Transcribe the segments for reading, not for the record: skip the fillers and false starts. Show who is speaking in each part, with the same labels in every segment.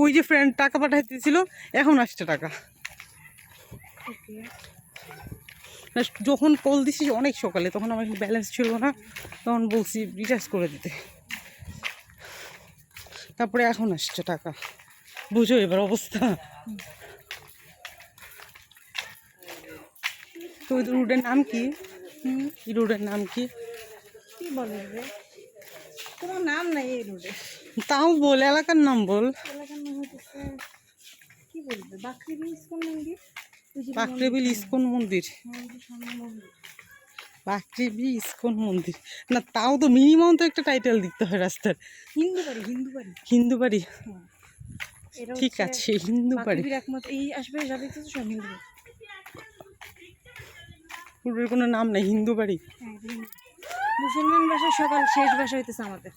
Speaker 1: ওই যে ফ্রেন্ড টাকা পাঠাইতেছিল, এখন আসছে টাকা। যখন কল দিছি অনেক সকালে, তখন আমার ব্যালেন্স ছিল না, তখন বলছি রিচার্জ করে দিতে, তারপরে এখন আসছে টাকা। বুঝো এবার অবস্থা। তো ওই রোডের নাম কি? এই রোডের নাম কি?
Speaker 2: কি বলে রে, কোনো নাম নাই এই রোডে।
Speaker 1: তাও বল, এলাকার নাম বল।
Speaker 2: এলাকার নাম হচ্ছে কি বলবে, বাকরিবিল ইসকন মন্দির।
Speaker 1: বাকরেবিল ইসকন মন্দির।
Speaker 2: সামনে মন্দির।
Speaker 1: বাকরেবিল ইসকন মন্দির না, তাও তো মিনিমাম তো একটা টাইটেল দিতে হয় রাস্তার।
Speaker 2: হিন্দু বাড়ি, হিন্দু বাড়ি।
Speaker 1: হিন্দু বাড়ি,
Speaker 2: হ্যাঁ, এটা
Speaker 1: ঠিক আছে, হিন্দু বাড়ি।
Speaker 2: বাকরিবিল একমাত্র এই আসবে যাবে তো সব হিন্দু বাড়ি।
Speaker 1: রোডের কোনো নাম নাই, হিন্দু বাড়ি।
Speaker 2: হ্যাঁ, মুসলমান ভাষা সকাল শেষ ভাষা হইতেছে আমাদের।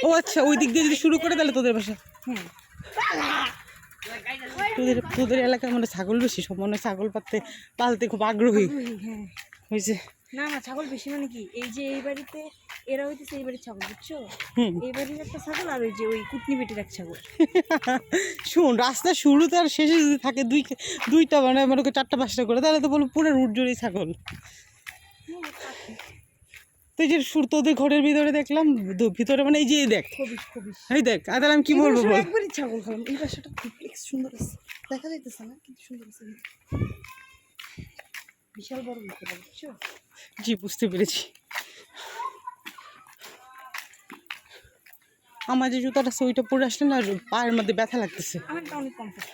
Speaker 1: ও আচ্ছা, ওই দিক দিয়ে যদি শুরু করে তাহলে তোদের বাসা।
Speaker 2: হ্যাঁ,
Speaker 1: তোদের এলাকায় মানে ছাগল বেশি, সব মনে হয় ছাগল পালতে খুব আগ্রহী
Speaker 2: হ্যাঁ।
Speaker 1: হয়েছে।
Speaker 2: না না, ছাগল বেশি মানে কি, এই যে এই বাড়িতে এরা হইতেছে এই বাড়ির ছাগল, বুঝছো? এই বাড়ির একটা ছাগল আর ওই যে ওই কুটনি বেটির এক ছাগল।
Speaker 1: শোন, রাস্তা শুরুতে আর শেষে যদি থাকে দুইটা মানে মনে করি 4টা 5টা করে, তাহলে তো বলবো পুরো রুট জুড়েই ছাগল। তো এই যে তোদের ঘরের ভিতরে দেখলাম, ভিতরে মানে এই যে দেখ, এই দেখ, আর তাহলে আমি কি বলবো বল।
Speaker 2: একবারই ছাগল খালাম। এই বাসাটা কমপ্লেক্স সুন্দর আছে, দেখা যাইতেছে না কিন্তু সুন্দর আছে, বিশাল বড় ভিতরে, বুঝছো?
Speaker 1: জি, বুঝতে পেরেছি। আমার যে জুতাটা আছে ওইটা পরে আসলে না পায়ের মধ্যে ব্যথা লাগতেছে।
Speaker 2: আমারটা অনেক কমফোর্ট।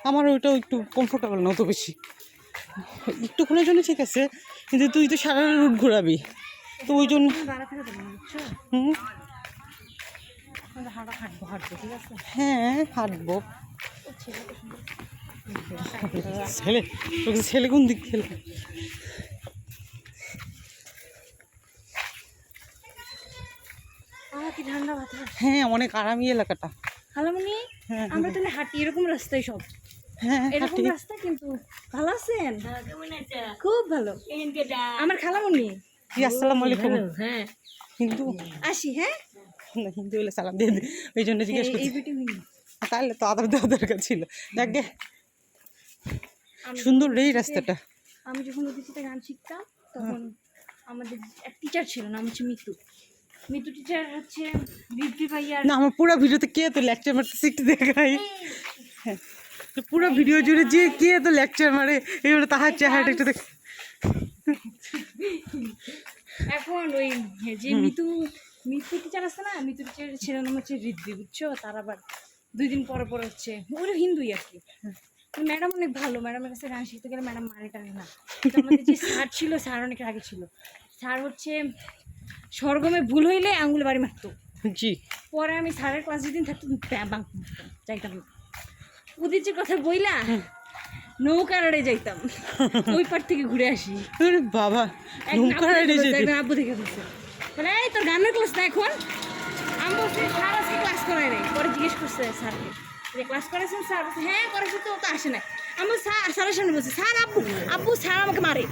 Speaker 1: আমার ওইটাও একটু কমফোর্টেবল না অত বেশি, একটুক্ষণের জন্য ঠিক আছে, কিন্তু তুই তো সারা রুট ঘোরাবি, তো ওই জন্য
Speaker 2: দাঁড়া থাকা যাবে না, বুঝছো?
Speaker 1: হুম,
Speaker 2: হাঁটবো ঠিক আছে।
Speaker 1: হ্যাঁ হাঁটবো। ছেলে, তোকে ছেলে কোন দিক খেলে?
Speaker 2: কি ঠান্ডা বাতাস।
Speaker 1: হ্যাঁ, অনেক আরামী এলাকাটা।
Speaker 2: খালামণি,
Speaker 1: হ্যাঁ,
Speaker 2: আমরা তাহলে হাঁটি এরকম রাস্তায় সব,
Speaker 1: হ্যাঁ
Speaker 2: এরকম
Speaker 1: হাঁটি।
Speaker 2: রাস্তা, কিন্তু ভালো আছেন? খুব ভালো। আমার খালামণি।
Speaker 1: জি, আসসালামু আলাইকুম।
Speaker 2: হ্যাঁ,
Speaker 1: হিন্দু
Speaker 2: আসি। হ্যাঁ,
Speaker 1: না, হিন্দু হলে সালাম দিয়ে দিই, ওই জন্য জিজ্ঞেস
Speaker 2: এই
Speaker 1: করছি।
Speaker 2: ভিডিও
Speaker 1: তাহলে তো আদর দেওয়া দরকার ছিল। দেখে সুন্দর রে এই রাস্তাটা।
Speaker 2: আমি যখন ওদের সাথে গান শিখতাম তখন আমাদের এক টিচার ছিল, নাম হচ্ছে মিতু। মিতু টিচার হচ্ছে বিদ্রি ভাইয়ার।
Speaker 1: না, আমার পুরো ভিডিওতে কে তো লেকচার মারতেছে একটু দেখাই। হ্যাঁ, পুরো ভিডিও জুড়ে যে কে তো লেকচার মারে, এবারে তাহার চেহারাটা একটু দেখ।
Speaker 2: এখন ওই যে মিতু টিচার আছে না, মিতু টিচারের ছেলের নাম হচ্ছে ঋদ্ধি, বুঝছো? তার আবার 2 দিন পর পর হচ্ছে, ওরা হিন্দুই আর কি। ম্যাডাম অনেক ভালো, ম্যাডামের কাছে গান শিখতে গেলে ম্যাডাম মারে টানে না। কিন্তু আমাদের যে স্যার ছিল, স্যার অনেক আগে ছিল। স্যার হচ্ছে স্বরগমে ভুল হইলে আঙুলে বাড়ি মারতো।
Speaker 1: জি,
Speaker 2: পরে আমি স্যারের ক্লাস যেদিন থাকতো যাইতাম না। উদিচির কথা বইলা নৌকা রাড়ে যাইতাম, ওই পার থেকে ঘুরে আসি।
Speaker 1: আরে বাবা, নৌকা রাইডে যেতে।
Speaker 2: একদিন আব্বু দেখে বলছে, বলে এই তোর গানের ক্লাস না এখন? আমি বলছি স্যার আজকে ক্লাস করাই নাই। পরে জিজ্ঞেস করছে স্যারকে যে ক্লাস করেছেন স্যার? হ্যাঁ করেছি, তো আসে নাই। আমি স্যারের সামনে বলছি, স্যার আব্বু স্যার আমাকে মারে।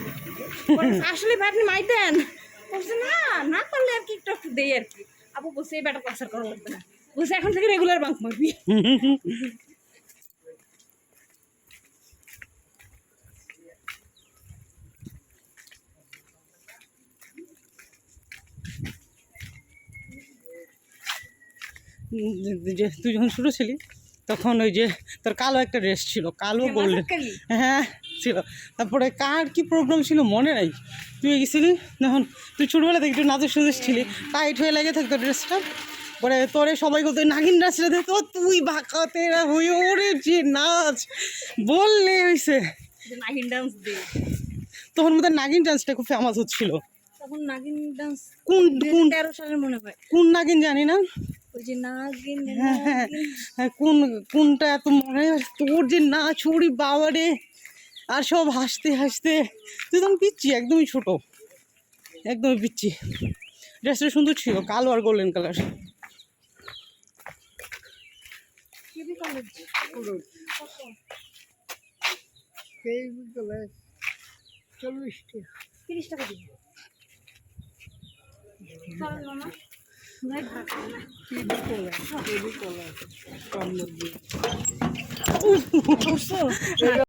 Speaker 2: আসলে ভাই আপনি মাইতেন? বলছে না, না পারলে আর কি একটু একটু দেই আর কি। আব্বু বলছে এই ব্যাটা ক্লাস আর করা লাগবে না, বলছে এখন থেকে রেগুলার বাঙ্ক মারবি।
Speaker 1: তুই যখন শুরু ছিলি তখন ওই যে তোর কালো একটা ড্রেস ছিল, কালো গোল্ডেন। হ্যাঁ ছিল। তারপরে কার কি প্রোগ্রাম ছিল মনে নাই, তুই গেছিলি যখন, তুই ছোটবেলা থেকে একটু নাচের সুযোগ ছিলি, টাইট হয়ে লেগে থাকতো ড্রেসটা। পরে তোরে সবাই বলতো নাগিন নাচটা দে, তো তুই বাঁকাতে হয়ে ওরে যে নাচ বললে হয়েছে।
Speaker 2: নাগিন ডান্স দে,
Speaker 1: তখন মধ্যে নাগিন ডান্সটা খুব ফেমাস হচ্ছিল।
Speaker 2: তখন নাগিন ডান্স
Speaker 1: কোন
Speaker 2: 2013 সালের মনে হয়।
Speaker 1: কোন নাগিন জানি না।
Speaker 2: ওই যে নাগিন,
Speaker 1: হ্যাঁ হ্যাঁ হ্যাঁ, কোনটা এত মনে হয় তোর যে নাচ, ওরে বাবারে। আর সব হাসতে হাসতে, তুই তখন পিচ্ছি, একদমই ছোট, একদমই পিচ্ছি। ড্রেসটা সুন্দর ছিল, কালো আর গোল্ডেন কালার।
Speaker 2: কেবি কলেজ
Speaker 3: কেবি কলেজ 40 টাকা।
Speaker 2: 30 টাকা দিন। চলো মামা,
Speaker 3: টিভি কলে কম মুরগি
Speaker 2: করছো